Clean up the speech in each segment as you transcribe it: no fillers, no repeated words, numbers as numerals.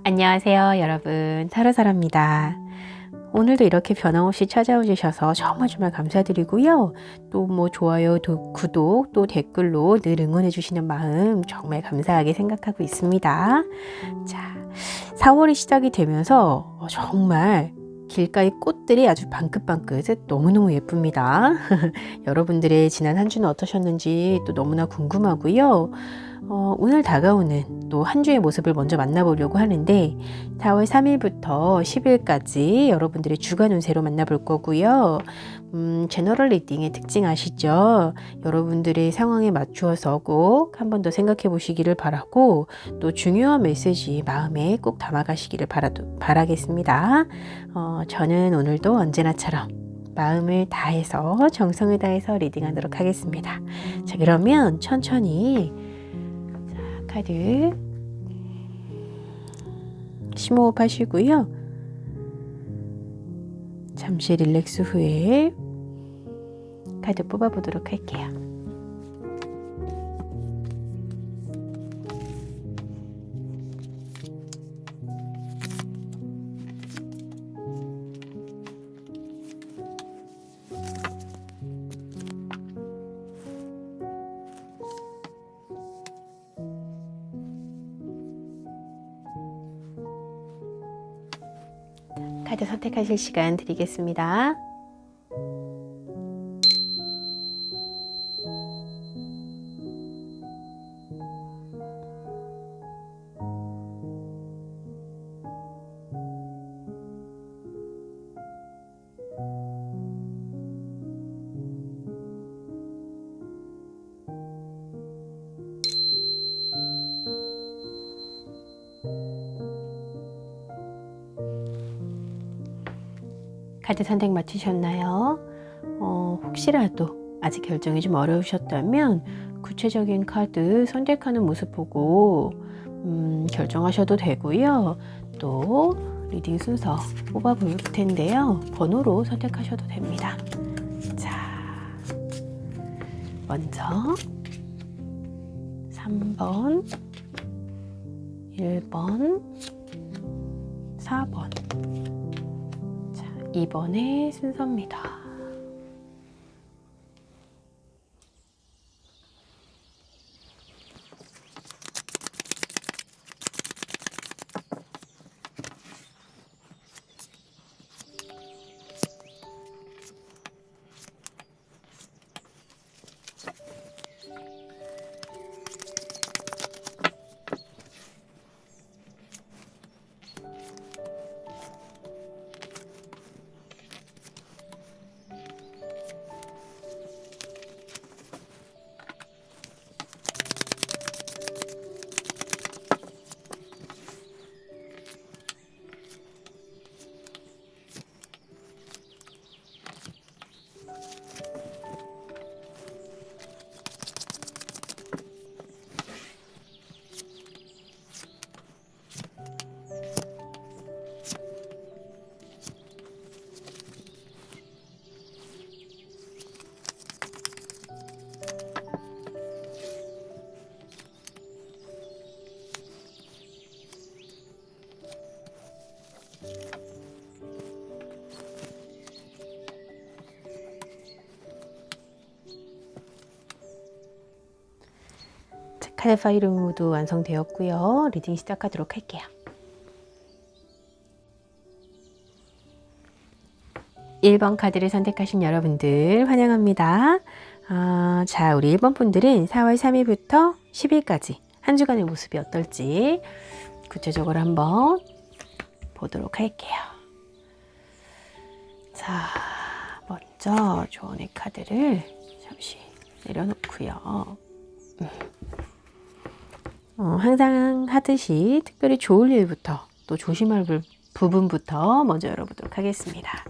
안녕하세요 여러분, 타로사라입니다. 오늘도 이렇게 변함없이 찾아오셔서 정말 감사드리고요. 또 좋아요, 구독, 또 댓글로 늘 응원해 주시는 마음 정말 감사하게 생각하고 있습니다. 자, 4월이 시작이 되면서 정말 길가의 꽃들이 아주 방긋방긋 너무너무 예쁩니다. 여러분들의 지난 한 주는 어떠셨는지 또 너무나 궁금하고요. 오늘 다가오는 또 한 주의 모습을 먼저 만나보려고 하는데 4월 3일부터 10일까지 여러분들의 주간 운세로 만나볼 거고요. 제너럴 리딩의 특징 아시죠? 여러분들의 상황에 맞추어서 꼭 한 번 더 생각해 보시기를 바라고, 또 중요한 메시지 마음에 꼭 담아가시기를 바라겠습니다. 저는 오늘도 언제나처럼 마음을 다해서 정성을 다해서 리딩하도록 하겠습니다. 자, 그러면 천천히 카드 심호흡 하시고요. 잠시 릴렉스 후에 카드 뽑아보도록 할게요. 카드 선택하실 시간 드리겠습니다. 카드 선택 마치셨나요? 혹시라도 아직 결정이 좀 어려우셨다면 구체적인 카드 선택하는 모습 보고 결정하셔도 되고요. 또 리딩 순서 뽑아볼 텐데요. 번호로 선택하셔도 됩니다. 자, 먼저 3번, 1번, 4번. 2번의 순서입니다. 카드 파일은 모두 완성되었고요. 리딩 시작하도록 할게요. 1번 카드를 선택하신 여러분들 환영합니다. 자, 우리 1번 분들은 4월 3일부터 10일까지 한 주간의 모습이 어떨지 구체적으로 한번 보도록 할게요. 자, 먼저 조언의 카드를 잠시 내려놓고요. 항상 하듯이 특별히 좋을 일부터 또 조심할 부분부터 먼저 열어보도록 하겠습니다.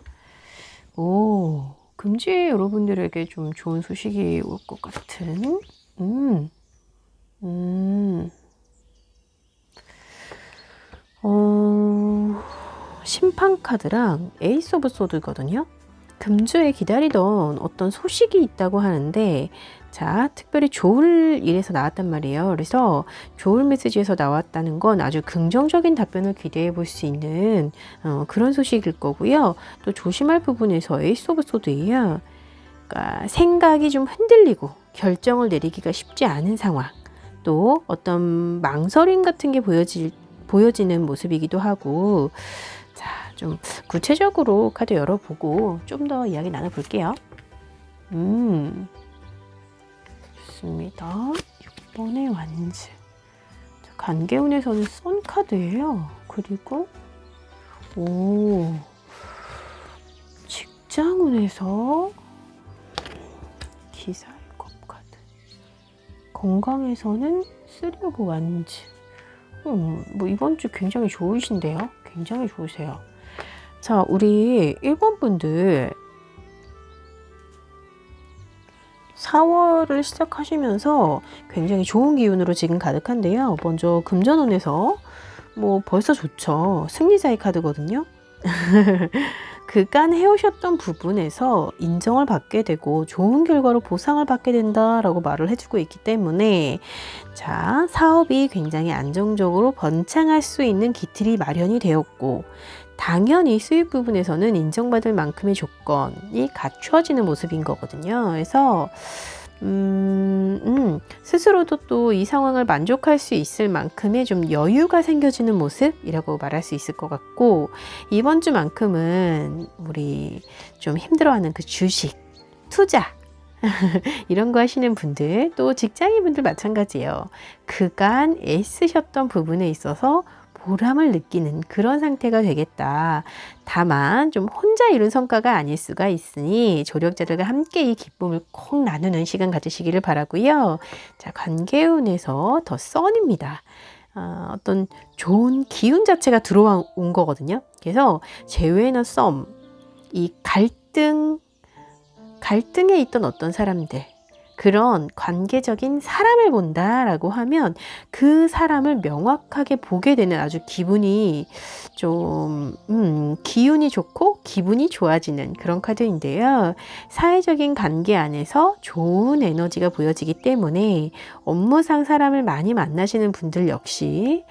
금지 여러분들에게 좀 좋은 소식이 올 것 같은 심판 카드랑 에이스 오브 소드거든요. 금주에 기다리던 어떤 소식이 있다고 하는데, 자, 특별히 좋을 일에서 나왔단 말이에요. 그래서 좋을 메시지에서 나왔다는 건 아주 긍정적인 답변을 기대해 볼 수 있는 그런 소식일 거고요. 또 조심할 부분에서 에이스 오브 소드예요. 그러니까 생각이 좀 흔들리고 결정을 내리기가 쉽지 않은 상황, 또 어떤 망설임 같은 게 보여지는 모습이기도 하고, 자, 좀 구체적으로 카드 열어보고 좀 더 이야기 나눠볼게요. 좋습니다. 6번의 완즈. 관계운에서는 선 카드예요. 그리고 직장운에서 기사의 컵 카드. 건강에서는 3 오브 완즈. 뭐 이번 주 굉장히 좋으신데요. 굉장히 좋으세요. 자, 우리 1번 분들 4월을 시작하시면서 굉장히 좋은 기운으로 지금 가득한데요. 먼저 금전운에서 뭐 벌써 좋죠. 승리자의 카드거든요. 그간 해오셨던 부분에서 인정을 받게 되고 좋은 결과로 보상을 받게 된다라고 말을 해주고 있기 때문에, 자, 사업이 굉장히 안정적으로 번창할 수 있는 기틀이 마련이 되었고, 당연히 수입 부분에서는 인정받을 만큼의 조건이 갖춰지는 모습인 거거든요. 그래서 스스로도 또 이 상황을 만족할 수 있을 만큼의 좀 여유가 생겨지는 모습이라고 말할 수 있을 것 같고, 이번 주만큼은 우리 좀 힘들어하는 그 주식, 투자 이런 거 하시는 분들, 또 직장인 분들 마찬가지예요. 그간 애쓰셨던 부분에 있어서 보람을 느끼는 그런 상태가 되겠다. 다만 좀 혼자 이룬 성과가 아닐 수가 있으니 조력자들과 함께 이 기쁨을 꼭 나누는 시간 가지시기를 바라고요. 자, 관계운에서 더 선입니다. 어떤 좋은 기운 자체가 들어온 거거든요. 그래서 재회나 썸, 이 갈등에 있던 어떤 사람들, 그런 관계적인 사람을 본다라고 하면 그 사람을 명확하게 보게 되는 아주 기분이 좀 기운이 좋고 기분이 좋아지는 그런 카드인데요. 사회적인 관계 안에서 좋은 에너지가 보여지기 때문에 업무상 사람을 많이 만나시는 분들 역시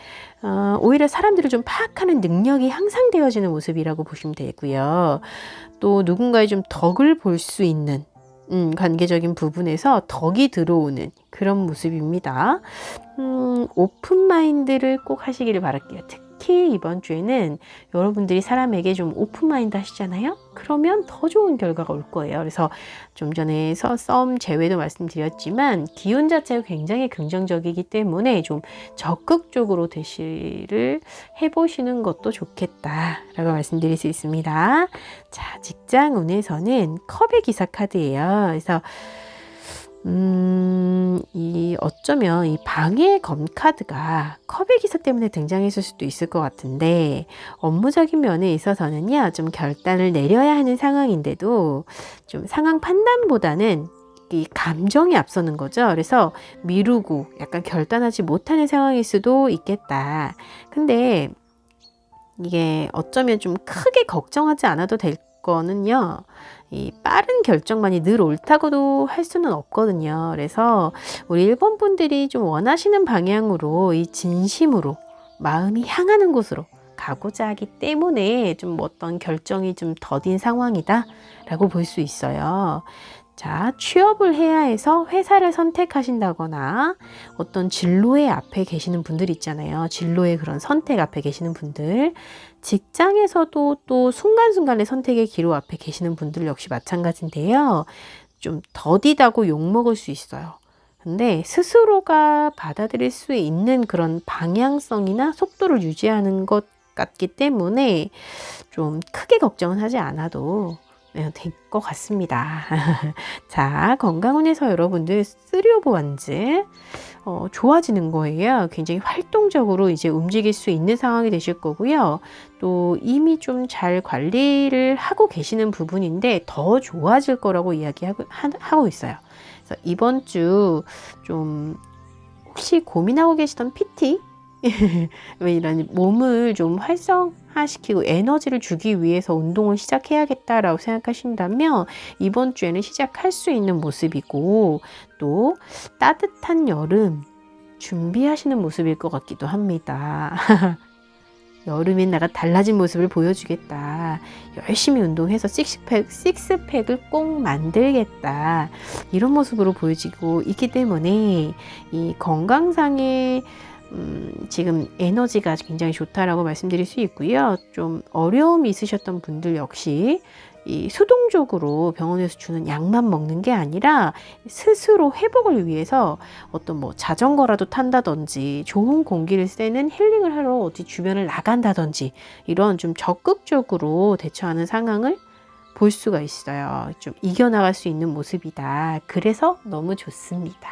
오히려 사람들을 좀 파악하는 능력이 향상되어지는 모습이라고 보시면 되고요. 또 누군가의 좀 덕을 볼 수 있는 관계적인 부분에서 덕이 들어오는 그런 모습입니다. 오픈 마인드를 꼭 하시기를 바랄게요. 특히 이번 주에는 여러분들이 사람에게 좀 오픈 마인드 하시잖아요. 그러면 더 좋은 결과가 올 거예요. 그래서 좀 전에 썸 제외도 말씀드렸지만 기운 자체가 굉장히 긍정적이기 때문에 좀 적극적으로 대시를 해보시는 것도 좋겠다라고 말씀드릴 수 있습니다. 자, 직장운에서는 컵의 기사 카드예요. 그래서 어쩌면 이 방해의 검 카드가 컵의 기사 때문에 등장했을 수도 있을 것 같은데, 업무적인 면에 있어서는요, 좀 결단을 내려야 하는 상황인데도 좀 상황 판단보다는 이 감정이 앞서는 거죠. 그래서 미루고 약간 결단하지 못하는 상황일 수도 있겠다. 근데 이게 어쩌면 좀 크게 걱정하지 않아도 될 거는요, 이 빠른 결정만이 늘 옳다고도 할 수는 없거든요. 그래서 우리 1번 분들이 좀 원하시는 방향으로 이 진심으로 마음이 향하는 곳으로 가고자 하기 때문에 좀 어떤 결정이 좀 더딘 상황이다 라고 볼 수 있어요. 자, 취업을 해야 해서 회사를 선택하신다거나 어떤 진로의 앞에 계시는 분들 있잖아요. 진로의 그런 선택 앞에 계시는 분들, 직장에서도 또 순간순간의 선택의 기로 앞에 계시는 분들 역시 마찬가지인데요. 좀 더디다고 욕먹을 수 있어요. 근데 스스로가 받아들일 수 있는 그런 방향성이나 속도를 유지하는 것 같기 때문에 좀 크게 걱정은 하지 않아도 될 것 같습니다. 자, 건강운에서 여러분들 3 오브 완즈 좋아지는 거예요. 굉장히 활동적으로 이제 움직일 수 있는 상황이 되실 거고요. 또 이미 좀 잘 관리를 하고 계시는 부분인데 더 좋아질 거라고 이야기하고 있어요. 그래서 이번 주 좀 혹시 고민하고 계시던 PT? 왜 이런 몸을 좀 활성화시키고 에너지를 주기 위해서 운동을 시작해야겠다라고 생각하신다면 이번 주에는 시작할 수 있는 모습이고, 또 따뜻한 여름 준비하시는 모습일 것 같기도 합니다. 여름엔 내가 달라진 모습을 보여주겠다. 열심히 운동해서 식스팩을 꼭 만들겠다. 이런 모습으로 보여지고 있기 때문에 이 건강상의 지금 에너지가 굉장히 좋다라고 말씀드릴 수 있고요. 좀 어려움이 있으셨던 분들 역시 이 수동적으로 병원에서 주는 약만 먹는 게 아니라 스스로 회복을 위해서 어떤 뭐 자전거라도 탄다든지 좋은 공기를 쐬는 힐링을 하러 어디 주변을 나간다든지 이런 좀 적극적으로 대처하는 상황을 볼 수가 있어요. 좀 이겨나갈 수 있는 모습이다. 그래서 너무 좋습니다.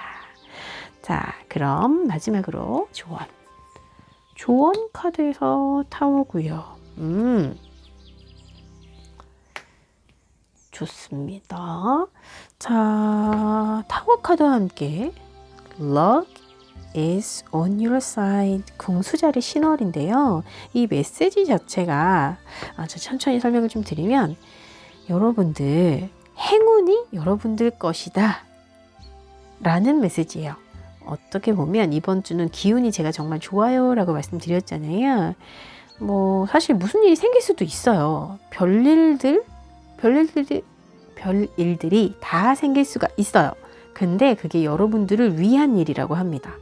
자, 그럼 마지막으로 조언. 조언 카드에서 타오고요. 좋습니다. 자, 타워 카드와 함께 Luck is on your side. 궁수자리 신월인데요. 이 메시지 자체가 아주 천천히 설명을 좀 드리면 여러분들 행운이 여러분들 것이다 라는 메시지예요. 어떻게 보면 이번 주는 기운이 제가 정말 좋아요 라고 말씀드렸잖아요. 뭐 사실 무슨 일이 생길 수도 있어요. 별일들이 다 생길 수가 있어요. 근데 그게 여러분들을 위한 일이라고 합니다.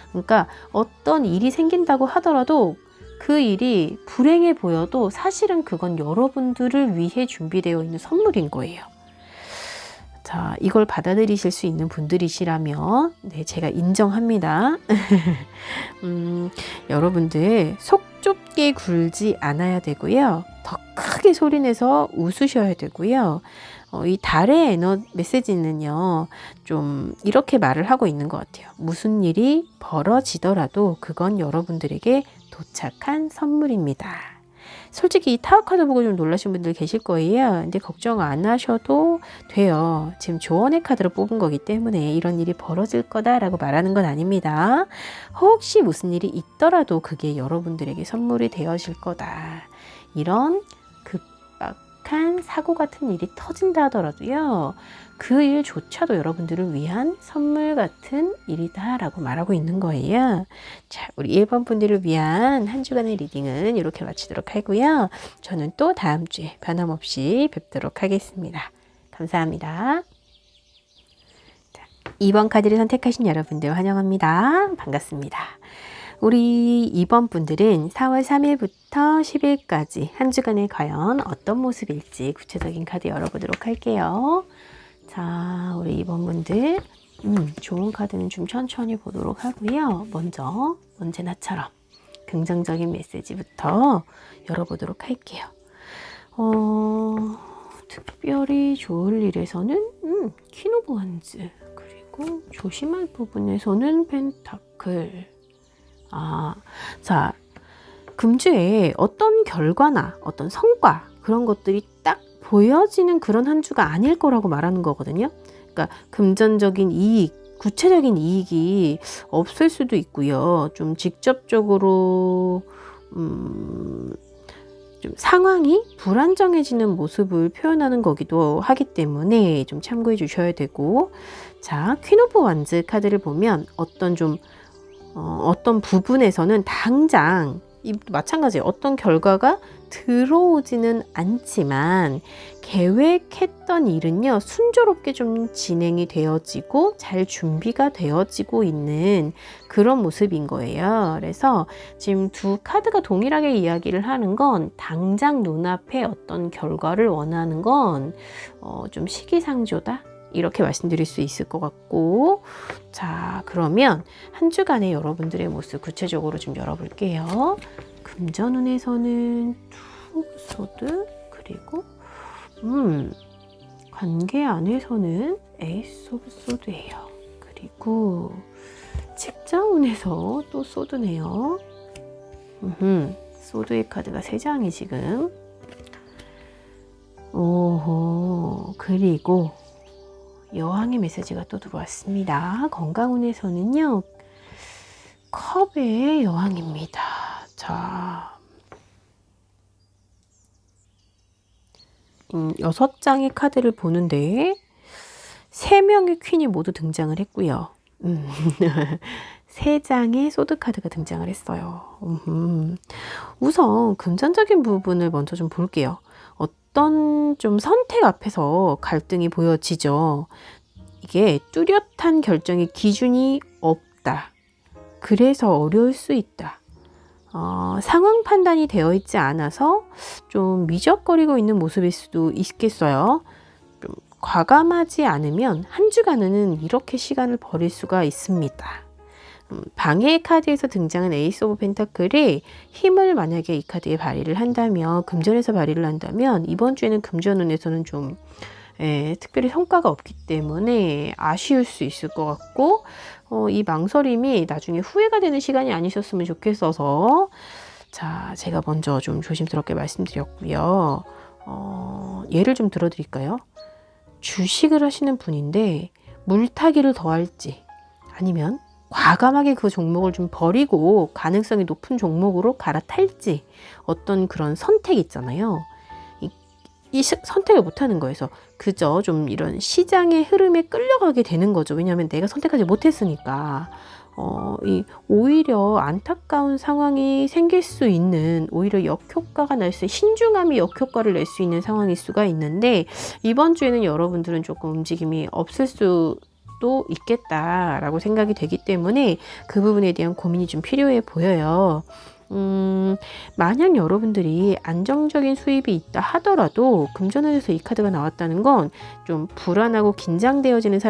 그러니까 어떤 일이 생긴다고 하더라도 그 일이 불행해 보여도 사실은 그건 여러분들을 위해 준비되어 있는 선물인 거예요. 자, 이걸 받아들이실 수 있는 분들이시라면 네, 제가 인정합니다. 여러분들 속 좁게 굴지 않아야 되고요. 더 크게 소리내서 웃으셔야 되고요. 이 달의 메시지는요, 좀 이렇게 말을 하고 있는 것 같아요. 무슨 일이 벌어지더라도 그건 여러분들에게 도착한 선물입니다. 솔직히 이 타워 카드 보고 좀 놀라신 분들 계실 거예요. 근데 걱정 안 하셔도 돼요. 지금 조언의 카드로 뽑은 거기 때문에 이런 일이 벌어질 거다라고 말하는 건 아닙니다. 혹시 무슨 일이 있더라도 그게 여러분들에게 선물이 되어질 거다. 이런 급박한 사고 같은 일이 터진다 하더라도요. 그 일조차도 여러분들을 위한 선물 같은 일이다 라고 말하고 있는 거예요. 자, 우리 1번 분들을 위한 한 주간의 리딩은 이렇게 마치도록 하고요. 저는 또 다음 주에 변함없이 뵙도록 하겠습니다. 감사합니다. 자, 2번 카드를 선택하신 여러분들 환영합니다. 반갑습니다. 우리 2번 분들은 4월 3일부터 10일까지 한 주간에 과연 어떤 모습일지 구체적인 카드 열어보도록 할게요. 자, 우리 2번 분들 좋은 카드는 좀 천천히 보도록 하고요. 먼저 언제나처럼 긍정적인 메시지부터 열어보도록 할게요. 특별히 좋을 일에서는 퀸 오브 원즈, 그리고 조심할 부분에서는 펜타클. 자, 금주에 어떤 결과나 어떤 성과 그런 것들이 딱 보여지는 그런 한 주가 아닐 거라고 말하는 거거든요. 그러니까 금전적인 이익, 구체적인 이익이 없을 수도 있고요. 좀 직접적으로 좀 상황이 불안정해지는 모습을 표현하는 거기도 하기 때문에 좀 참고해 주셔야 되고, 자, 퀸 오브 완즈 카드를 보면 어떤 부분에서는 당장 마찬가지예요. 어떤 결과가 들어오지는 않지만 계획했던 일은요, 순조롭게 좀 진행이 되어지고 잘 준비가 되어지고 있는 그런 모습인 거예요. 그래서 지금 두 카드가 동일하게 이야기를 하는 건 당장 눈앞에 어떤 결과를 원하는 건 좀 시기상조다, 이렇게 말씀드릴 수 있을 것 같고, 자, 그러면 한 주간의 여러분들의 모습 구체적으로 좀 열어볼게요. 금전운에서는 투 소드, 그리고 관계 안에서는 에이스 오브 소드예요. 그리고 직장운에서 또 소드네요. 소드의 카드가 3장이 지금. 오호, 그리고 여왕의 메시지가 또 들어왔습니다. 건강운에서는요, 컵의 여왕입니다. 자, 6장의 카드를 보는데 3명의 퀸이 모두 등장을 했고요. 3장의 소드 카드가 등장을 했어요. 우선 금전적인 부분을 먼저 좀 볼게요. 어떤 좀 선택 앞에서 갈등이 보여지죠. 이게 뚜렷한 결정의 기준이 없다. 그래서 어려울 수 있다. 상황 판단이 되어 있지 않아서 좀 미적거리고 있는 모습일 수도 있겠어요. 좀 과감하지 않으면 한 주간은 이렇게 시간을 버릴 수가 있습니다. 방해의 카드에서 등장한 에이스 오브 펜타클이 힘을 만약에 이 카드에 발휘를 한다면, 금전에서 발휘를 한다면 이번 주에는 금전운에서는 좀 특별히 성과가 없기 때문에 아쉬울 수 있을 것 같고, 이 망설임이 나중에 후회가 되는 시간이 아니셨으면 좋겠어서, 자, 제가 먼저 좀 조심스럽게 말씀드렸고요. 예를 좀 들어드릴까요? 주식을 하시는 분인데 물타기를 더 할지, 아니면 과감하게 그 종목을 좀 버리고 가능성이 높은 종목으로 갈아탈지, 어떤 그런 선택 있잖아요. 이 선택을 못하는 거에서 그저 좀 이런 시장의 흐름에 끌려가게 되는 거죠. 왜냐하면 내가 선택하지 못했으니까. 오히려 안타까운 상황이 생길 수 있는, 오히려 역효과가 날 수, 신중함이 역효과를 낼 수 있는 상황일 수가 있는데, 이번 주에는 여러분들은 조금 움직임이 없을 수도 있겠다라고 생각이 되기 때문에 그 부분에 대한 고민이 좀 필요해 보여요. 만약 여러분들이 안정적인 수입이 있다 하더라도 금전운에서 이 카드가 나왔다는 건 좀 불안하고 긴장되어지는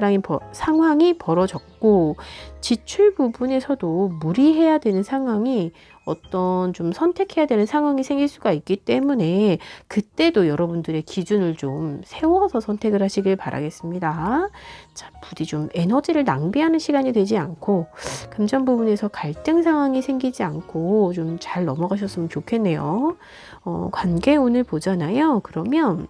상황이 벌어졌고, 지출 부분에서도 무리해야 되는 상황이, 어떤 좀 선택해야 되는 상황이 생길 수가 있기 때문에 그때도 여러분들의 기준을 좀 세워서 선택을 하시길 바라겠습니다. 자, 부디 좀 에너지를 낭비하는 시간이 되지 않고, 금전 부분에서 갈등 상황이 생기지 않고 좀 잘 넘어가셨으면 좋겠네요. 관계 운을 보잖아요. 그러면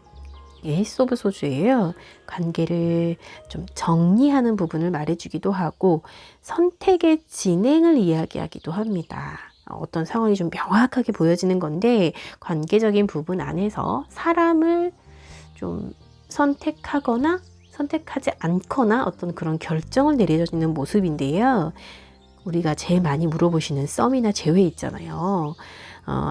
에이스 오브 소주예요. 관계를 좀 정리하는 부분을 말해주기도 하고, 선택의 진행을 이야기하기도 합니다. 어떤 상황이 좀 명확하게 보여지는 건데, 관계적인 부분 안에서 사람을 좀 선택하거나 선택하지 않거나 어떤 그런 결정을 내려지는 모습인데요. 우리가 제일 많이 물어보시는 썸이나 재회 있잖아요.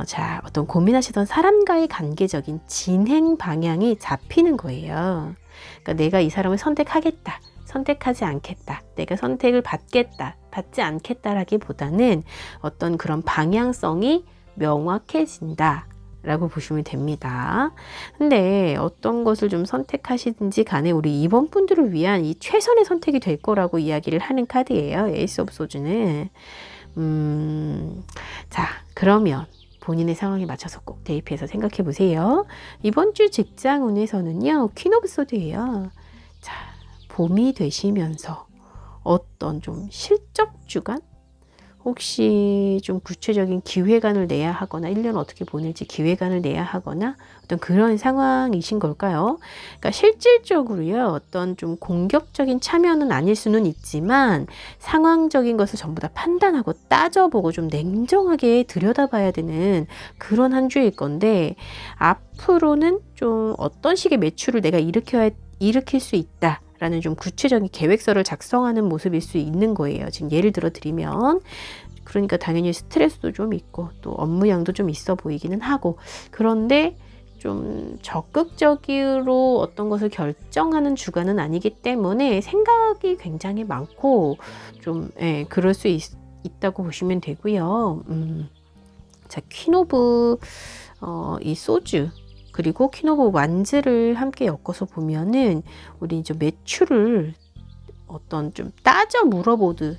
자, 어떤 고민하시던 사람과의 관계적인 진행 방향이 잡히는 거예요. 그러니까 내가 이 사람을 선택하겠다, 선택하지 않겠다, 내가 선택을 받겠다, 받지 않겠다라기보다는 어떤 그런 방향성이 명확해진다 라고 보시면 됩니다. 근데 어떤 것을 좀 선택하시든지 간에 우리 이번 분들을 위한 이 최선의 선택이 될 거라고 이야기를 하는 카드예요. 에이스 오브 소주는. 자, 그러면 본인의 상황에 맞춰서 꼭 대입해서 생각해 보세요. 이번 주 직장운에서는요, 퀸 오브 소드예요. 자, 봄이 되시면서 어떤 좀 실적 주간? 혹시 좀 구체적인 기획안을 내야 하거나 1년 어떻게 보낼지 기획안을 내야 하거나 어떤 그런 상황이신 걸까요? 그러니까 실질적으로요, 어떤 좀 공격적인 참여는 아닐 수는 있지만 상황적인 것을 전부 다 판단하고 따져보고 좀 냉정하게 들여다봐야 되는 그런 한 주일 건데, 앞으로는 좀 어떤 식의 매출을 내가 일으킬 수 있다 라는 좀 구체적인 계획서를 작성하는 모습일 수 있는 거예요. 지금 예를 들어 드리면, 그러니까 당연히 스트레스도 좀 있고 또 업무량도 좀 있어 보이기는 하고, 그런데 좀 적극적으로 어떤 것을 결정하는 주간은 아니기 때문에 생각이 굉장히 많고 좀 그럴 수 있다고 보시면 되고요. 자, 퀸 오브 이 소주 그리고 퀸 오브 완즈를 함께 엮어서 보면은 우리 이제 매출을 어떤 좀 따져 물어보듯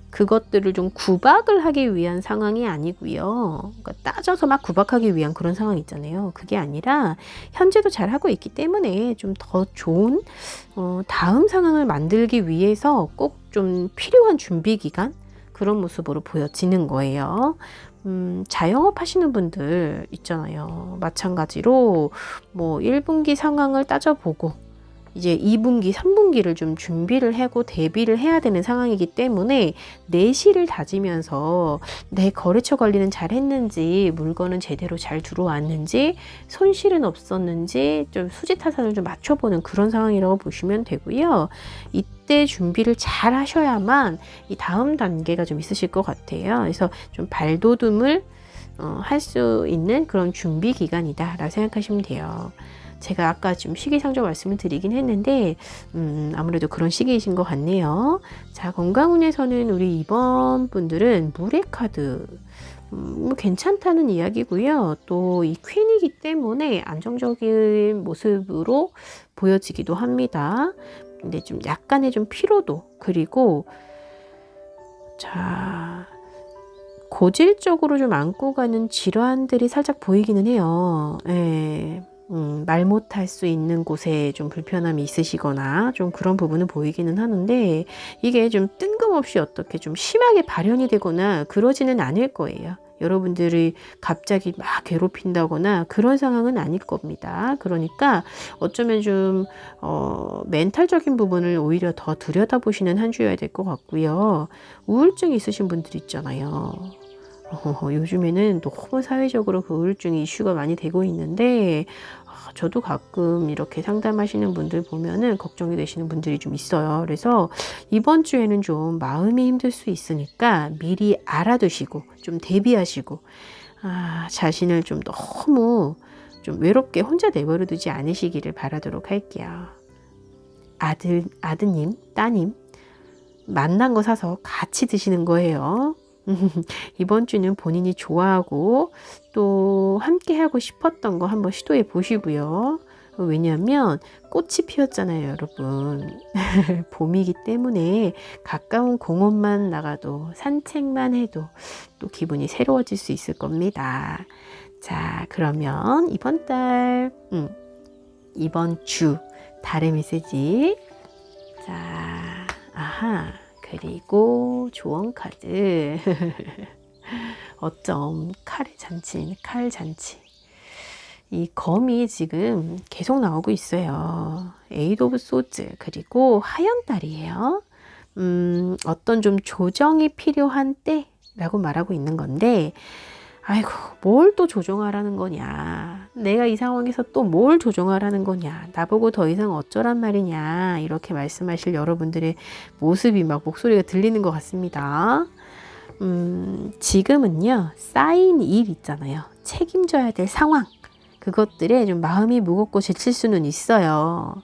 그것들을 좀 구박을 하기 위한 상황이 아니고요. 그러니까 따져서 막 구박하기 위한 그런 상황 있잖아요. 그게 아니라 현재도 잘하고 있기 때문에 좀 더 좋은 다음 상황을 만들기 위해서 꼭 좀 필요한 준비 기간, 그런 모습으로 보여지는 거예요. 자영업 하시는 분들 있잖아요. 마찬가지로 뭐 1분기 상황을 따져보고 이제 2분기, 3분기를 좀 준비를 하고 대비를 해야 되는 상황이기 때문에 내실을 다지면서 내 거래처 관리는 잘 했는지, 물건은 제대로 잘 들어왔는지, 손실은 없었는지 좀 수지타산을 좀 맞춰보는 그런 상황이라고 보시면 되고요. 이때 준비를 잘 하셔야만 이 다음 단계가 좀 있으실 것 같아요. 그래서 좀 발돋움을 할 수 있는 그런 준비 기간이다 라고 생각하시면 돼요. 제가 아까 좀 시기상조 말씀을 드리긴 했는데 아무래도 그런 시기이신 것 같네요. 자, 건강운에서는 우리 이번 분들은 물의 카드 뭐 괜찮다는 이야기고요. 또 이 퀸이기 때문에 안정적인 모습으로 보여지기도 합니다. 근데 좀 약간의 좀 피로도, 그리고 자, 고질적으로 좀 안고 가는 질환들이 살짝 보이기는 해요. 예. 말 못할 수 있는 곳에 좀 불편함이 있으시거나 좀 그런 부분은 보이기는 하는데, 이게 좀 뜬금없이 어떻게 좀 심하게 발현이 되거나 그러지는 않을 거예요. 여러분들이 갑자기 막 괴롭힌다거나 그런 상황은 아닐 겁니다. 그러니까 어쩌면 좀 멘탈적인 부분을 오히려 더 들여다보시는 한 주여야 될 것 같고요. 우울증이 있으신 분들 있잖아요. 요즘에는 너무 사회적으로 그 우울증이 이슈가 많이 되고 있는데, 저도 가끔 이렇게 상담하시는 분들 보면은 걱정이 되시는 분들이 좀 있어요. 그래서 이번 주에는 좀 마음이 힘들 수 있으니까 미리 알아두시고 좀 대비하시고, 자신을 좀 너무 좀 외롭게 혼자 내버려 두지 않으시기를 바라도록 할게요. 아드님, 따님, 만난 거 사서 같이 드시는 거예요. 이번 주는 본인이 좋아하고 또 함께 하고 싶었던 거 한번 시도해 보시고요. 왜냐하면 꽃이 피었잖아요, 여러분. 봄이기 때문에 가까운 공원만 나가도, 산책만 해도 또 기분이 새로워질 수 있을 겁니다. 자, 그러면 이번 주 달의 메시지. 자, 그리고 조언 카드. 어쩜 칼의 잔치인 칼잔치. 이 검이 지금 계속 나오고 있어요. 에이드 오브 소즈, 그리고 하얀달이에요. 어떤 좀 조정이 필요한 때라고 말하고 있는 건데, 아이고, 뭘 또 조정하라는 거냐. 내가 이 상황에서 또 뭘 조정하라는 거냐. 나보고 더 이상 어쩌란 말이냐. 이렇게 말씀하실 여러분들의 모습이 막 목소리가 들리는 것 같습니다. 지금은요, 쌓인 일 있잖아요. 책임져야 될 상황. 그것들에 좀 마음이 무겁고 지칠 수는 있어요.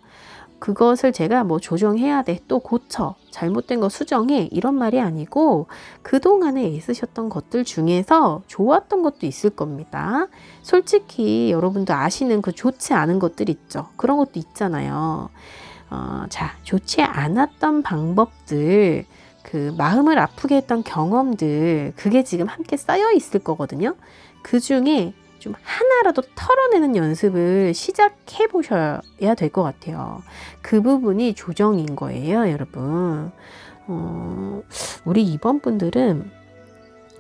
그것을 제가 뭐 조정해야 돼, 또 고쳐, 잘못된 거 수정해, 이런 말이 아니고 그동안에 있으셨던 것들 중에서 좋았던 것도 있을 겁니다. 솔직히 여러분도 아시는 그 좋지 않은 것들 있죠. 그런 것도 있잖아요. 자, 좋지 않았던 방법들, 그 마음을 아프게 했던 경험들, 그게 지금 함께 쌓여 있을 거거든요. 그 중에 좀 하나라도 털어내는 연습을 시작해 보셔야 될 것 같아요. 그 부분이 조정인 거예요, 여러분. 우리 이번 분들은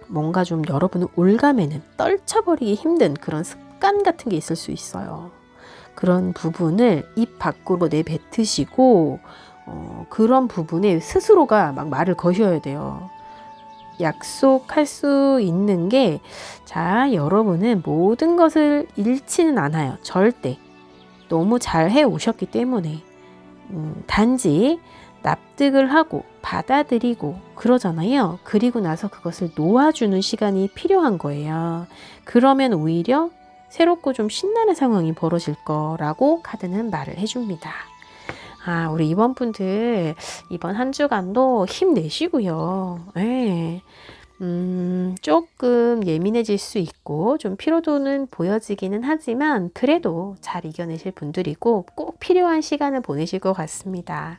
뭔가 좀 여러분을 올가매는, 떨쳐버리기 힘든 그런 습관 같은 게 있을 수 있어요. 그런 부분을 입 밖으로 내뱉으시고 그런 부분에 스스로가 막 말을 거셔야 돼요. 약속할 수 있는 게, 자, 여러분은 모든 것을 잃지는 않아요. 절대. 너무 잘 해오셨기 때문에. 단지 납득을 하고 받아들이고 그러잖아요. 그리고 나서 그것을 놓아주는 시간이 필요한 거예요. 그러면 오히려 새롭고 좀 신나는 상황이 벌어질 거라고 카드는 말을 해줍니다. 우리 이번 분들 이번 한 주간도 힘내시고요. 네. 조금 예민해질 수 있고 좀 피로도는 보여지기는 하지만 그래도 잘 이겨내실 분들이고 꼭 필요한 시간을 보내실 것 같습니다.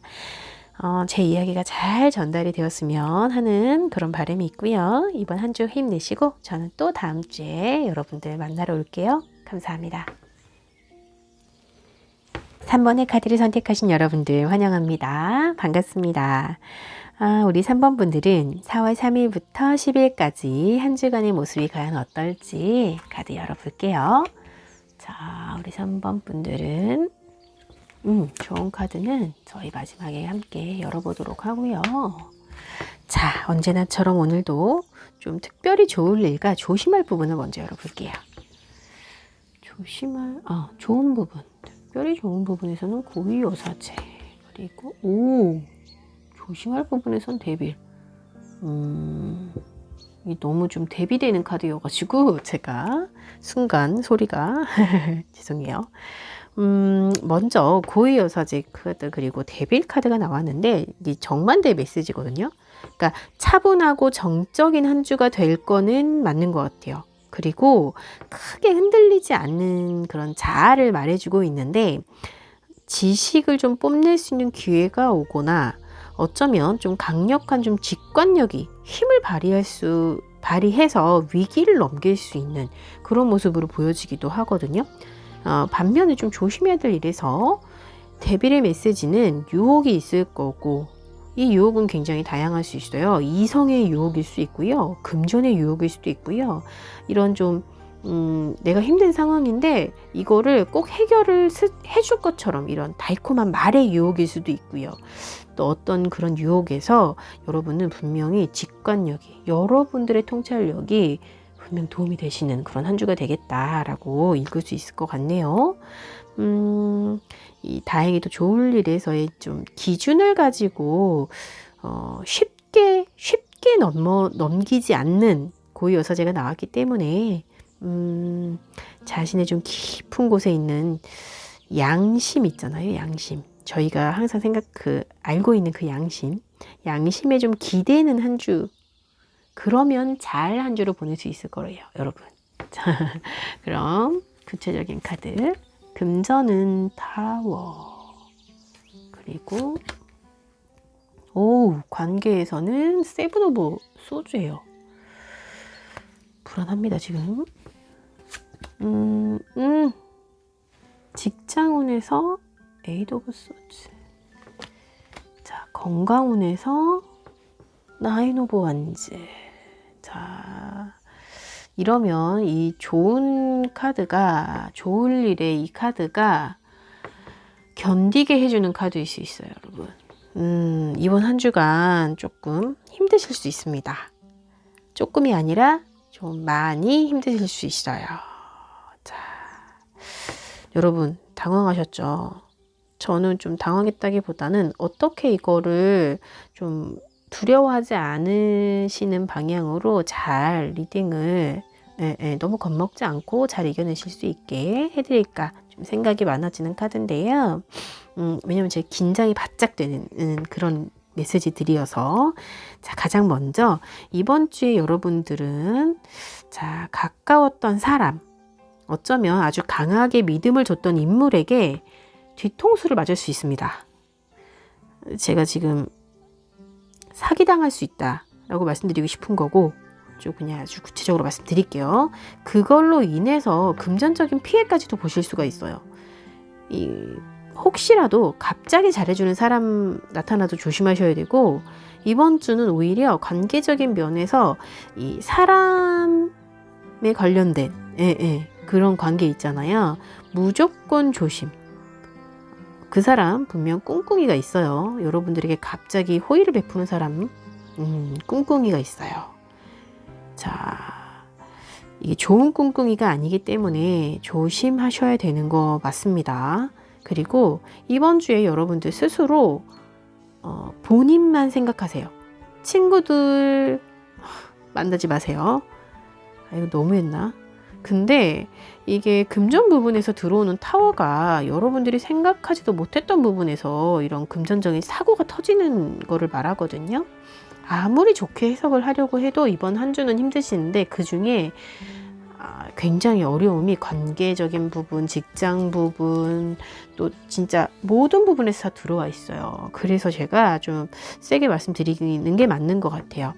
제 이야기가 잘 전달이 되었으면 하는 그런 바람이 있고요. 이번 한 주 힘내시고 저는 또 다음 주에 여러분들 만나러 올게요. 감사합니다. 3번의 카드를 선택하신 여러분들 환영합니다. 반갑습니다. 우리 3번 분들은 4월 3일부터 10일까지 한 주간의 모습이 과연 어떨지 카드 열어볼게요. 자, 우리 3번 분들은 좋은 카드는 저희 마지막에 함께 열어보도록 하고요. 자, 언제나처럼 오늘도 좀 특별히 좋을 일과 조심할 부분을 먼저 열어볼게요. 좋은 부분. 특별히 좋은 부분에서는 고위여사제. 그리고, 조심할 부분에선 데빌. 이 너무 좀 대비되는 카드여가지고 제가 순간 소리가 죄송해요. 먼저 고위여사제 카드 그리고 데빌 카드가 나왔는데 이 정반대 메시지거든요. 그러니까 차분하고 정적인 한 주가 될 거는 맞는 것 같아요. 그리고 크게 흔들리지 않는 그런 자아를 말해주고 있는데 지식을 좀 뽐낼 수 있는 기회가 오거나 어쩌면 좀 강력한 좀 직관력이 힘을 발휘해서 위기를 넘길 수 있는 그런 모습으로 보여지기도 하거든요. 반면에 좀 조심해야 될 일에서 데빌의 메시지는 유혹이 있을 거고 이 유혹은 굉장히 다양할 수 있어요. 이성의 유혹일 수 있고요. 금전의 유혹일 수도 있고요. 이런 좀 내가 힘든 상황인데 이거를 꼭 해결을 해줄 것처럼 이런 달콤한 말의 유혹일 수도 있고요. 또 어떤 그런 유혹에서 여러분은 분명히 직관력이 여러분들의 통찰력이 분명 도움이 되시는 그런 한 주가 되겠다라고 읽을 수 있을 것 같네요. 이 다행히도 좋을 일에서의 좀 기준을 가지고 쉽게 넘기지 않는 고위여사제가 나왔기 때문에 자신의 좀 깊은 곳에 있는 양심 있잖아요. 양심. 저희가 항상 알고 있는 그 양심에 좀 기대는 한 주. 그러면 잘 한 주를 보낼 수 있을 거예요, 여러분. 자, 그럼 구체적인 카드. 금전은 타워. 그리고 관계에서는 세븐 오브 소주예요. 불안합니다, 지금. 직장운에서 에이드 오브 소즈. 자, 건강운에서 나인 오브 완즈. 자, 이러면 이 좋은 카드가, 좋을 일에 이 카드가 견디게 해주는 카드일 수 있어요, 여러분. 이번 한 주간 조금 힘드실 수 있습니다. 조금이 아니라 좀 많이 힘드실 수 있어요. 자, 여러분 당황하셨죠? 저는 좀 당황했다기보다는 어떻게 이거를 좀 두려워하지 않으시는 방향으로 잘 리딩을 너무 겁먹지 않고 잘 이겨내실 수 있게 해드릴까 좀 생각이 많아지는 카드인데요. 왜냐면 제 긴장이 바짝 되는 그런 메시지들이어서 자, 가장 먼저 이번 주에 여러분들은 자, 가까웠던 사람 어쩌면 아주 강하게 믿음을 줬던 인물에게 뒤통수를 맞을 수 있습니다. 제가 지금 사기당할 수 있다라고 말씀드리고 싶은 거고 좀 그냥 아주 구체적으로 말씀드릴게요. 그걸로 인해서 금전적인 피해까지도 보실 수가 있어요. 혹시라도 갑자기 잘해주는 사람 나타나도 조심하셔야 되고 이번 주는 오히려 관계적인 면에서 이 사람에 관련된 그런 관계 있잖아요. 무조건 조심. 그 사람 분명 꿍꿍이가 있어요. 여러분들에게 갑자기 호의를 베푸는 사람 꿍꿍이가 있어요. 자, 이게 좋은 꿍꿍이가 아니기 때문에 조심하셔야 되는 거 맞습니다. 그리고 이번 주에 여러분들 스스로 본인만 생각하세요. 친구들 만나지 마세요. 이거 너무했나? 근데 이게 금전 부분에서 들어오는 타워가 여러분들이 생각하지도 못했던 부분에서 이런 금전적인 사고가 터지는 거를 말하거든요. 아무리 좋게 해석을 하려고 해도 이번 한 주는 힘드시는데 그 중에 굉장히 어려움이 관계적인 부분, 직장 부분, 또 진짜 모든 부분에서 다 들어와 있어요. 그래서 제가 좀 세게 말씀드리는 게 맞는 것 같아요.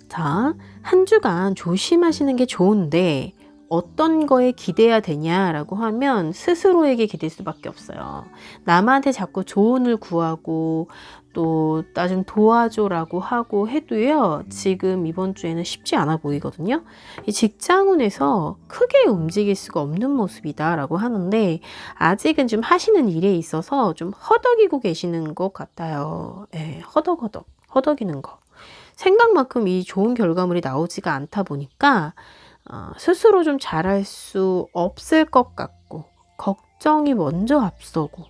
자, 한 주간 조심하시는 게 좋은데 어떤 거에 기대야 되냐라고 하면 스스로에게 기댈 수밖에 없어요. 남한테 자꾸 조언을 구하고 또 나 좀 도와줘라고 하고 해도요. 지금 이번 주에는 쉽지 않아 보이거든요. 이 직장운에서 크게 움직일 수가 없는 모습이다라고 하는데 아직은 좀 하시는 일에 있어서 좀 허덕이고 계시는 것 같아요. 예, 허덕이는 거. 생각만큼 이 좋은 결과물이 나오지가 않다 보니까 스스로 좀 잘할 수 없을 것 같고 걱정이 먼저 앞서고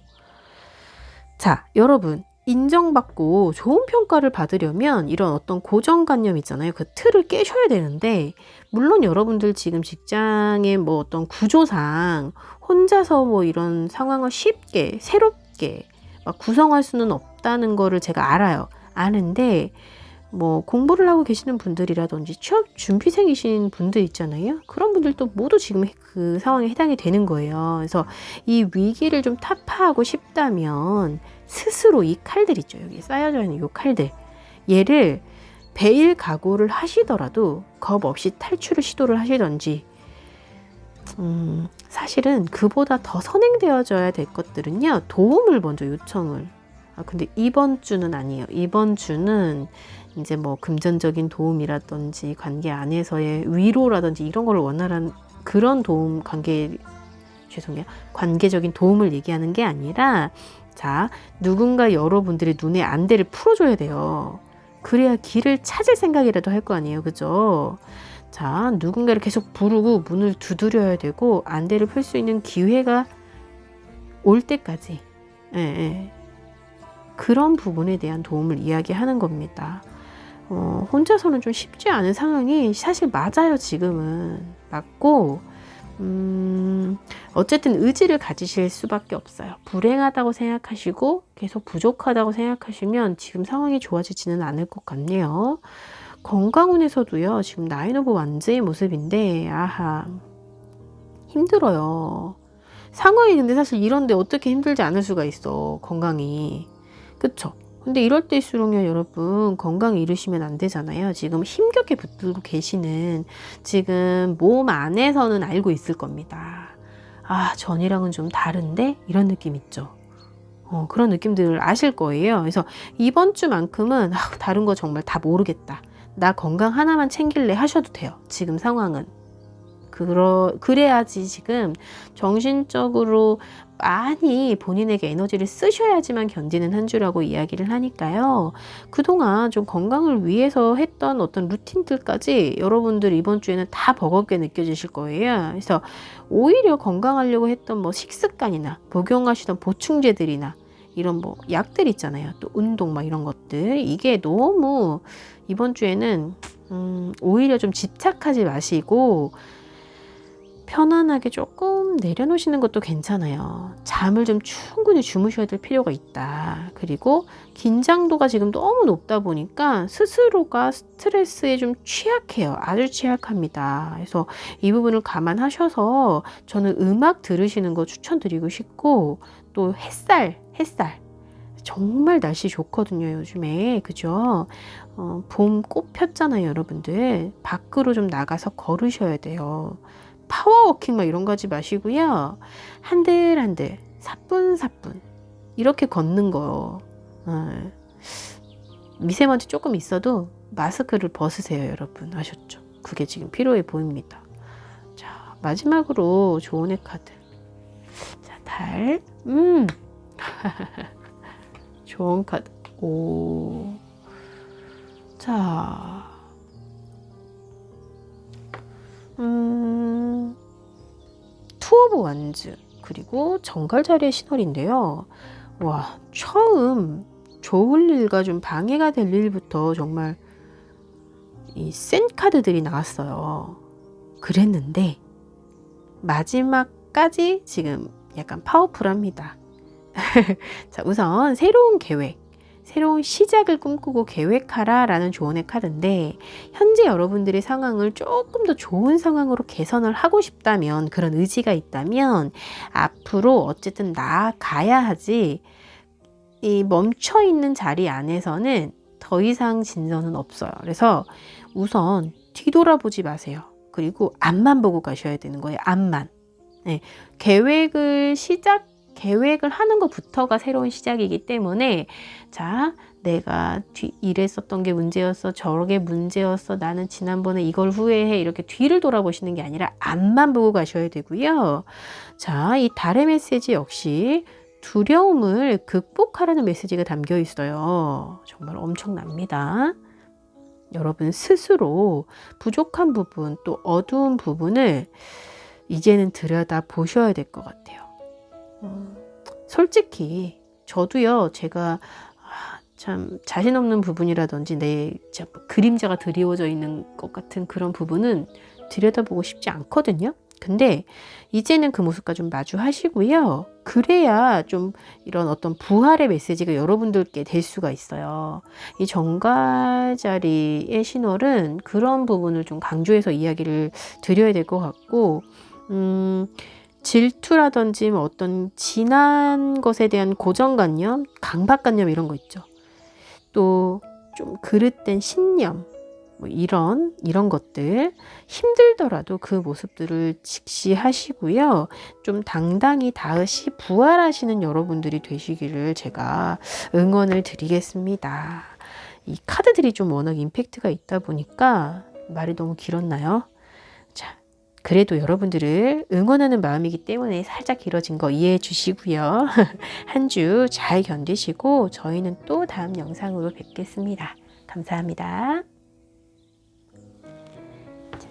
자 여러분 인정받고 좋은 평가를 받으려면 이런 어떤 고정관념 있잖아요. 그 틀을 깨셔야 되는데 물론 여러분들 지금 직장의 뭐 어떤 구조상 혼자서 뭐 이런 상황을 쉽게 새롭게 막 구성할 수는 없다는 거를 제가 알아요. 아는데 뭐 공부를 하고 계시는 분들이라든지 취업 준비생이신 분들 있잖아요. 그런 분들도 모두 지금 그 상황에 해당이 되는 거예요. 그래서 이 위기를 좀 타파하고 싶다면 스스로 이 칼들 있죠. 여기 쌓여져 있는 이 칼들. 얘를 베일 각오를 하시더라도 겁 없이 탈출을 시도를 하시던지 사실은 그보다 더 선행되어져야 될 것들은요. 도움을 먼저 요청을 근데 이번 주는 아니에요. 이번 주는 이제 뭐 금전적인 도움이라든지 관계 안에서의 위로라든지 이런 걸 원하는 그런 도움 관계적인 도움을 얘기하는 게 아니라 자 누군가 여러분들의 눈에 안대를 풀어줘야 돼요. 그래야 길을 찾을 생각이라도 할 거 아니에요. 그죠? 자 누군가를 계속 부르고 문을 두드려야 되고 안대를 풀 수 있는 기회가 올 때까지 그런 부분에 대한 도움을 이야기하는 겁니다. 혼자서는 좀 쉽지 않은 상황이 사실 맞아요. 지금은 맞고 어쨌든 의지를 가지실 수밖에 없어요. 불행하다고 생각하시고 계속 부족하다고 생각하시면 지금 상황이 좋아지지는 않을 것 같네요. 건강운에서도요. 지금 나인 오브 완즈의 모습인데 아하 힘들어요. 상황이 근데 사실 이런데 어떻게 힘들지 않을 수가 있어. 건강이. 그쵸? 근데 이럴 때일수록요 여러분 건강 잃으시면 안 되잖아요. 지금 힘겹게 붙들고 계시는 지금 몸 안에서는 알고 있을 겁니다. 아 전이랑은 좀 다른데? 이런 느낌 있죠. 그런 느낌들을 아실 거예요. 그래서 이번 주만큼은 다른 거 정말 다 모르겠다. 나 건강 하나만 챙길래 하셔도 돼요. 지금 상황은. 그래야지 지금 정신적으로 많이 본인에게 에너지를 쓰셔야지만 견디는 한 주라고 이야기를 하니까요. 그동안 좀 건강을 위해서 했던 어떤 루틴들까지 여러분들 이번 주에는 다 버겁게 느껴지실 거예요. 그래서 오히려 건강하려고 했던 뭐 식습관이나 복용하시던 보충제들이나 이런 뭐 약들 있잖아요. 또 운동 막 이런 것들 이게 너무 이번 주에는 오히려 좀 집착하지 마시고 편안하게 조금 내려놓으시는 것도 괜찮아요. 잠을 좀 충분히 주무셔야 될 필요가 있다. 그리고 긴장도가 지금 너무 높다 보니까 스스로가 스트레스에 좀 취약해요. 아주 취약합니다. 그래서 이 부분을 감안하셔서 저는 음악 들으시는 거 추천드리고 싶고 또 햇살 정말 날씨 좋거든요 요즘에. 그죠? 봄 꽃 폈잖아요 여러분들. 밖으로 좀 나가서 걸으셔야 돼요. 파워워킹 막 이런 거 하지 마시고요. 한들한들 사뿐사뿐 이렇게 걷는 거. 미세먼지 조금 있어도 마스크를 벗으세요 여러분. 아셨죠? 그게 지금 필요해 보입니다. 자 마지막으로 조언의 카드. 자 달. 좋은 카드. 오. 자. 투 오브 완즈 그리고 정갈자리의 신월인데요. 와 처음 좋을 일과 좀 방해가 될 일부터 정말 이 센 카드들이 나왔어요. 그랬는데 마지막까지 지금 약간 파워풀합니다. 자 우선 새로운 계획 새로운 시작을 꿈꾸고 계획하라 라는 조언의 카드인데 현재 여러분들의 상황을 조금 더 좋은 상황으로 개선을 하고 싶다면 그런 의지가 있다면 앞으로 어쨌든 나아가야 하지 이 멈춰있는 자리 안에서는 더 이상 진전은 없어요. 그래서 우선 뒤돌아보지 마세요. 그리고 앞만 보고 가셔야 되는 거예요. 앞만. 네. 계획을 하는 것부터가 새로운 시작이기 때문에, 자, 내가 이랬었던 게 문제였어, 저게 문제였어, 나는 지난번에 이걸 후회해, 이렇게 뒤를 돌아보시는 게 아니라 앞만 보고 가셔야 되고요. 자, 이 달의 메시지 역시 두려움을 극복하라는 메시지가 담겨 있어요. 정말 엄청납니다. 여러분 스스로 부족한 부분, 또 어두운 부분을 이제는 들여다 보셔야 될 것 같아요. 솔직히 저도요, 제가 참 자신 없는 부분이라든지 내 그림자가 드리워져 있는 것 같은 그런 부분은 들여다보고 싶지 않거든요. 근데 이제는 그 모습과 좀 마주하시고요. 그래야 좀 이런 어떤 부활의 메시지가 여러분들께 될 수가 있어요. 이 정갈자리의 신월은 그런 부분을 좀 강조해서 이야기를 드려야 될 것 같고, 질투라든지 뭐 어떤 지난 것에 대한 고정관념, 강박관념 이런 거 있죠. 또 좀 그릇된 신념, 뭐 이런 것들 힘들더라도 그 모습들을 직시하시고요. 좀 당당히 다시 부활하시는 여러분들이 되시기를 제가 응원을 드리겠습니다. 이 카드들이 좀 워낙 임팩트가 있다 보니까 말이 너무 길었나요? 자, 그래도 여러분들을 응원하는 마음이기 때문에 살짝 길어진 거 이해해 주시고요. 한 주 잘 견디시고 저희는 또 다음 영상으로 뵙겠습니다. 감사합니다.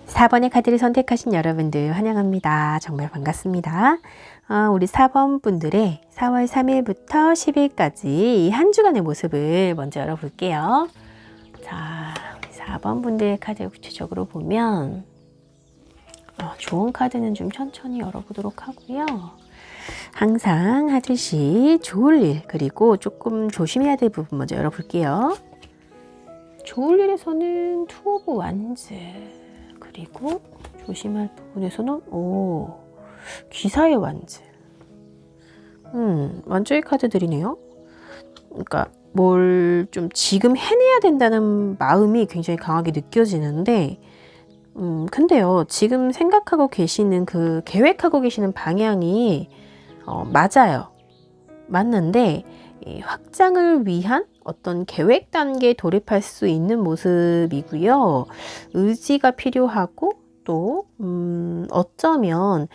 4번의 카드를 선택하신 여러분들 환영합니다. 정말 반갑습니다. 우리 4번 분들의 4월 3일부터 10일까지 이 한 주간의 모습을 먼저 열어볼게요. 자, 4번 분들의 카드를 구체적으로 보면 좋은 카드는 좀 천천히 열어보도록 하고요. 항상 하듯이 좋을 일, 그리고 조금 조심해야 될 부분 먼저 열어볼게요. 좋을 일에서는 투 오브 완즈, 그리고 조심할 부분에서는 기사의 완즈. 완전히 카드들이네요. 그러니까 뭘 좀 지금 해내야 된다는 마음이 굉장히 강하게 느껴지는데, 근데요, 지금 생각하고 계시는 계획하고 계시는 방향이 맞아요. 맞는데 확장을 위한 어떤 계획 단계에 돌입할 수 있는 모습이고요. 의지가 필요하고 또 어쩌면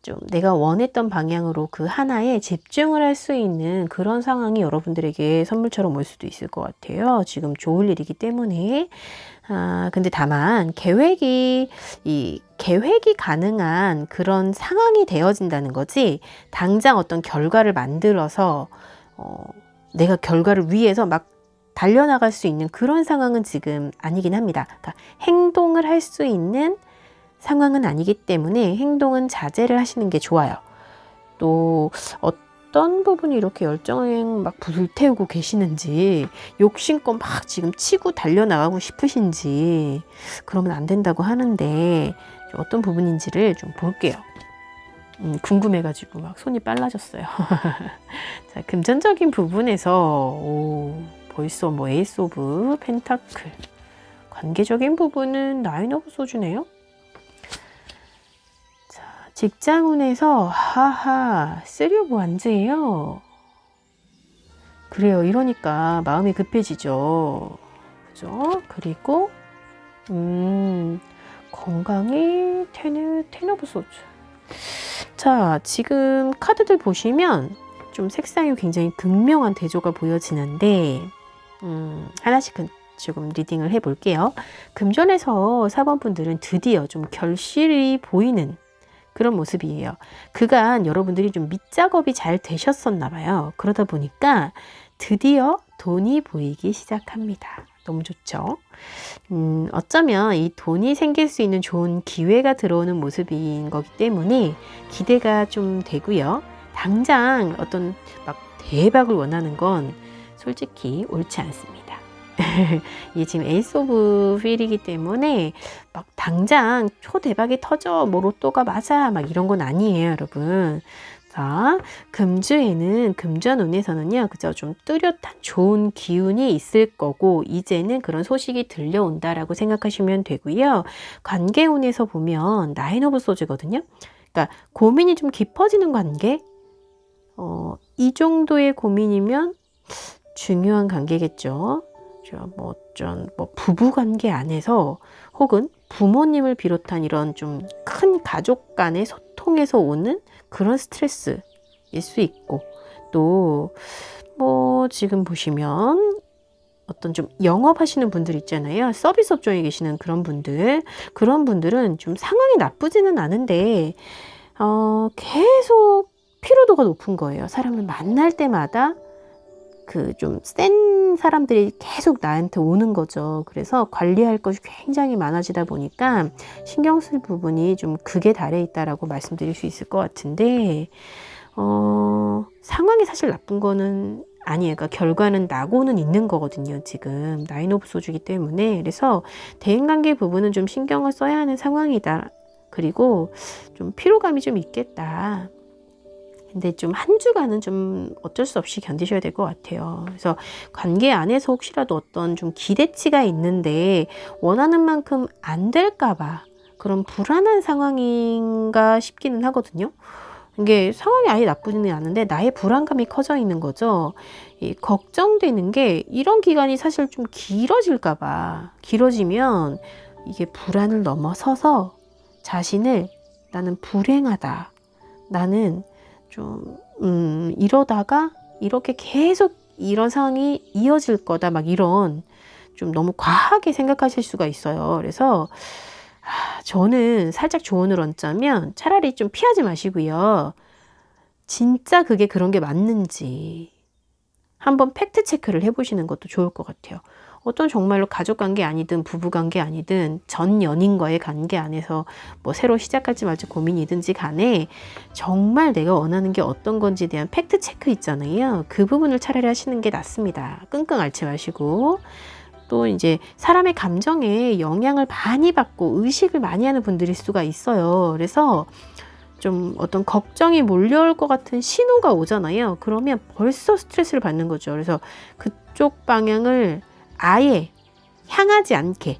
좀 내가 원했던 방향으로 그 하나에 집중을 할 수 있는 그런 상황이 여러분들에게 선물처럼 올 수도 있을 것 같아요. 지금 좋을 일이기 때문에. 근데 다만 계획이 가능한 그런 상황이 되어진다는 거지, 당장 어떤 결과를 만들어서 내가 결과를 위해서 막 달려나갈 수 있는 그런 상황은 지금 아니긴 합니다. 그러니까 행동을 할 수 있는 상황은 아니기 때문에 행동은 자제를 하시는 게 좋아요. 또 어떤 부분이 이렇게 열정을 막 불태우고 계시는지, 욕심껏 막 지금 치고 달려나가고 싶으신지, 그러면 안 된다고 하는데 어떤 부분인지를 좀 볼게요. 궁금해가지고 막 손이 빨라졌어요. 자, 금전적인 부분에서 벌써 에이스 오브 펜타클, 관계적인 부분은 나인 오브 소주네요. 자, 직장운에서 쓰리 오브 완즈예요. 그래요. 이러니까 마음이 급해지죠. 그죠? 그리고 건강이 텐 오브 소주. 자, 지금 카드들 보시면 좀 색상이 굉장히 극명한 대조가 보여지는데, 하나씩 조금 리딩을 해볼게요. 금전에서 4번 분들은 드디어 좀 결실이 보이는 그런 모습이에요. 그간 여러분들이 좀 밑작업이 잘 되셨었나 봐요. 그러다 보니까 드디어 돈이 보이기 시작합니다. 너무 좋죠? 어쩌면 이 돈이 생길 수 있는 좋은 기회가 들어오는 모습인 거기 때문에 기대가 좀 되고요. 당장 어떤 막 대박을 원하는 건 솔직히 옳지 않습니다. 이게 지금 에이스 오브 휠이기 때문에 막 당장 초대박이 터져, 뭐 로또가 맞아, 막 이런 건 아니에요, 여러분. 자, 금주에는 금전운에서는요, 그죠? 좀 뚜렷한 좋은 기운이 있을 거고 이제는 그런 소식이 들려온다라고 생각하시면 되고요. 관계운에서 보면 나인 오브 소즈거든요. 그러니까 고민이 좀 깊어지는 관계. 이 정도의 고민이면 중요한 관계겠죠. 뭐 부부 관계 안에서 혹은 부모님을 비롯한 이런 좀 큰 가족 간의 소통에서 오는 그런 스트레스일 수 있고, 또 뭐 지금 보시면 어떤 좀 영업하시는 분들 있잖아요. 서비스 업종에 계시는 그런 분들은 좀 상황이 나쁘지는 않은데 계속 피로도가 높은 거예요. 사람을 만날 때마다 그 좀 센 사람들이 계속 나한테 오는 거죠. 그래서 관리할 것이 굉장히 많아지다 보니까 신경 쓸 부분이 좀 극에 달해 있다라고 말씀드릴 수 있을 것 같은데, 상황이 사실 나쁜 거는 아니에요. 그러니까 결과는 나고는 있는 거거든요. 지금 나인 오브 소주기 때문에. 그래서 대인관계 부분은 좀 신경을 써야 하는 상황이다. 그리고 좀 피로감이 좀 있겠다. 근데 좀 한 주간은 좀 어쩔 수 없이 견디셔야 될 것 같아요. 그래서 관계 안에서 혹시라도 어떤 좀 기대치가 있는데 원하는 만큼 안 될까봐 그런 불안한 상황인가 싶기는 하거든요. 이게 상황이 아예 나쁘지는 않은데 나의 불안감이 커져 있는 거죠. 이 걱정되는 게 이런 기간이 사실 좀 길어질까봐. 길어지면 이게 불안을 넘어서서 자신을 나는 불행하다. 나는 좀 이러다가 이렇게 계속 이런 상황이 이어질 거다, 막 이런 좀 너무 과하게 생각하실 수가 있어요. 그래서 저는 살짝 조언을 얹자면 차라리 좀 피하지 마시고요. 진짜 그게 그런 게 맞는지 한번 팩트 체크를 해보시는 것도 좋을 것 같아요. 어떤 정말로 가족관계 아니든 부부관계 아니든 전 연인과의 관계 안에서 뭐 새로 시작할지 말지 고민이든지 간에 정말 내가 원하는 게 어떤 건지에 대한 팩트 체크 있잖아요. 그 부분을 차라리 하시는 게 낫습니다. 끙끙 앓지 마시고. 또 이제 사람의 감정에 영향을 많이 받고 의식을 많이 하는 분들일 수가 있어요. 그래서 좀 어떤 걱정이 몰려올 것 같은 신호가 오잖아요. 그러면 벌써 스트레스를 받는 거죠. 그래서 그쪽 방향을 아예 향하지 않게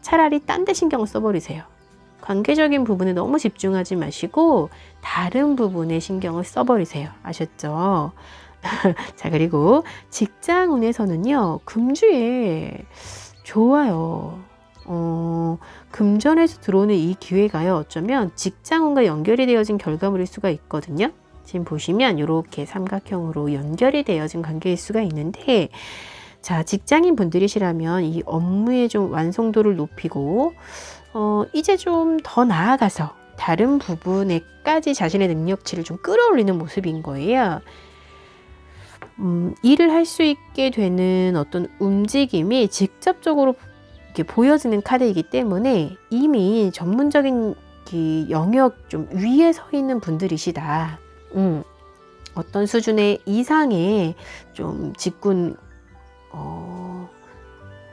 차라리 딴 데 신경을 써버리세요. 관계적인 부분에 너무 집중하지 마시고 다른 부분에 신경을 써버리세요. 아셨죠? 자, 그리고 직장운에서는요, 금주에 좋아요. 금전에서 들어오는 이 기회가요, 어쩌면 직장운과 연결이 되어진 결과물일 수가 있거든요. 지금 보시면 이렇게 삼각형으로 연결이 되어진 관계일 수가 있는데, 자, 직장인 분들이시라면 이 업무의 좀 완성도를 높이고, 이제 좀 더 나아가서 다른 부분에까지 자신의 능력치를 좀 끌어올리는 모습인 거예요. 일을 할 수 있게 되는 어떤 움직임이 직접적으로 이렇게 보여지는 카드이기 때문에 이미 전문적인 그 영역 좀 위에 서 있는 분들이시다. 어떤 수준의 이상의 좀 직군,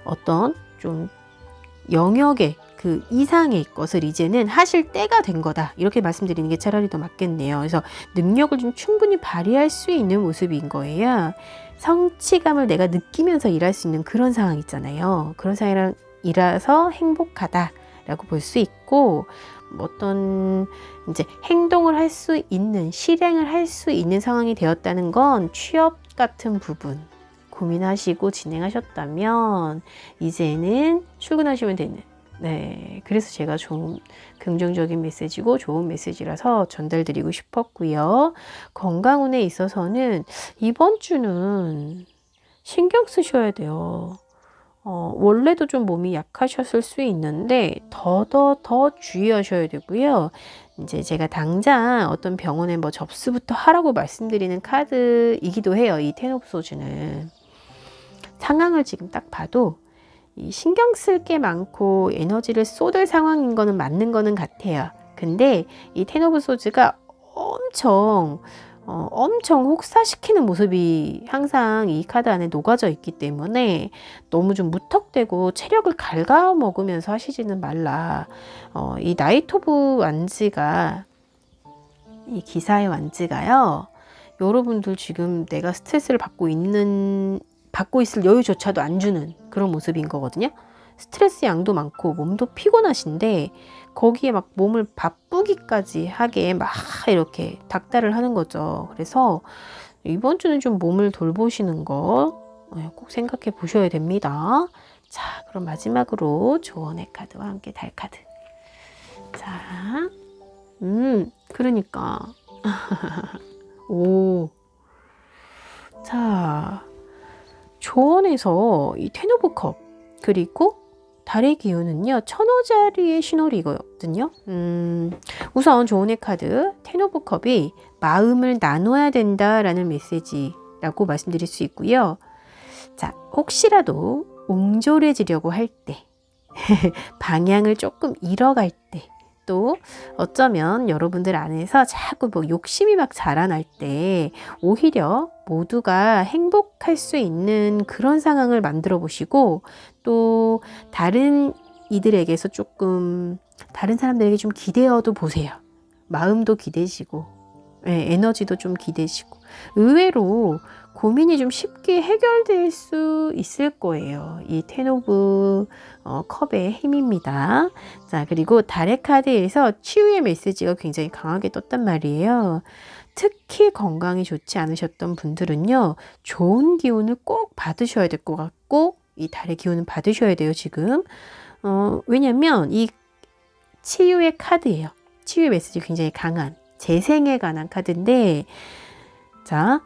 어떤 좀 영역의 그 이상의 것을 이제는 하실 때가 된 거다. 이렇게 말씀드리는 게 차라리 더 맞겠네요. 그래서 능력을 좀 충분히 발휘할 수 있는 모습인 거예요. 성취감을 내가 느끼면서 일할 수 있는 그런 상황 있잖아요. 그런 상황이라서 행복하다라고 볼 수 있고, 어떤 이제 행동을 할 수 있는, 실행을 할 수 있는 상황이 되었다는 건 취업 같은 부분 고민하시고 진행하셨다면 이제는 출근하시면 되는, 네, 그래서 제가 좀 긍정적인 메시지고 좋은 메시지라서 전달드리고 싶었고요. 건강운에 있어서는 이번 주는 신경 쓰셔야 돼요. 원래도 좀 몸이 약하셨을 수 있는데 더 주의하셔야 되고요. 이제 제가 당장 어떤 병원에 뭐 접수부터 하라고 말씀드리는 카드이기도 해요. 이 텐 오브 소주는. 상황을 지금 딱 봐도 이 신경 쓸 게 많고 에너지를 쏟을 상황인 거는 맞는 거는 같아요. 근데 이 텐 오브 소즈가 엄청 혹사시키는 모습이 항상 이 카드 안에 녹아져 있기 때문에 너무 좀 무턱대고 체력을 갉아먹으면서 하시지는 말라. 이 나이트 오브 완즈가 이 기사의 완즈가요. 여러분들 지금 내가 스트레스를 받고 있을 여유조차도 안 주는 그런 모습인 거거든요. 스트레스 양도 많고 몸도 피곤하신데 거기에 막 몸을 바쁘기까지 하게 막 이렇게 닥달을 하는 거죠. 그래서 이번 주는 좀 몸을 돌보시는 거 꼭 생각해 보셔야 됩니다. 자, 그럼 마지막으로 조언의 카드와 함께 달 카드. 자, 그러니까. 오. 자, 조언에서 이 텐 오브 컵 그리고 달의 기운은요 1000원짜리의 시너리거든요. 우선 조언의 카드 텐 오브 컵이 마음을 나눠야 된다라는 메시지라고 말씀드릴 수 있고요. 자, 혹시라도 옹졸해지려고 할 때 방향을 조금 잃어갈 때 또 어쩌면 여러분들 안에서 자꾸 뭐 욕심이 막 자라날 때 오히려 모두가 행복할 수 있는 그런 상황을 만들어 보시고 또 다른 이들에게서 조금 다른 사람들에게 좀 기대어도 보세요. 마음도 기대시고 에너지도 좀 기대시고 의외로 고민이 좀 쉽게 해결될 수 있을 거예요. 이 텐 오브 컵의 힘입니다. 자, 그리고 달의 카드에서 치유의 메시지가 굉장히 강하게 떴단 말이에요. 특히 건강이 좋지 않으셨던 분들은요. 좋은 기운을 꼭 받으셔야 될 것 같고 이 달의 기운은 받으셔야 돼요. 지금. 왜냐면 이 치유의 카드예요. 치유의 메시지 굉장히 강한 재생에 관한 카드인데 자,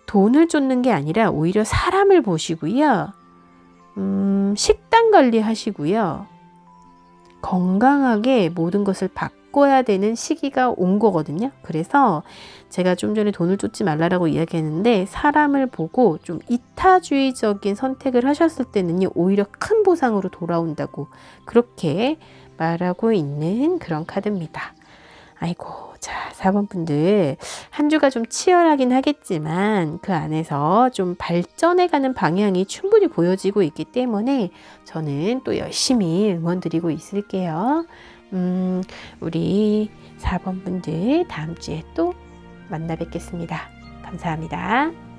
돈을 쫓는 게 아니라 오히려 사람을 보시고요. 식단 관리하시고요. 건강하게 모든 것을 바꿔야 되는 시기가 온 거거든요. 그래서 제가 좀 전에 돈을 쫓지 말라고 이야기했는데 사람을 보고 좀 이타주의적인 선택을 하셨을 때는요. 오히려 큰 보상으로 돌아온다고 그렇게 말하고 있는 그런 카드입니다. 아이고, 자, 4번 분들 한 주가 좀 치열하긴 하겠지만 그 안에서 좀 발전해가는 방향이 충분히 보여지고 있기 때문에 저는 또 열심히 응원 드리고 있을게요. 우리 4번 분들 다음 주에 또 만나 뵙겠습니다. 감사합니다.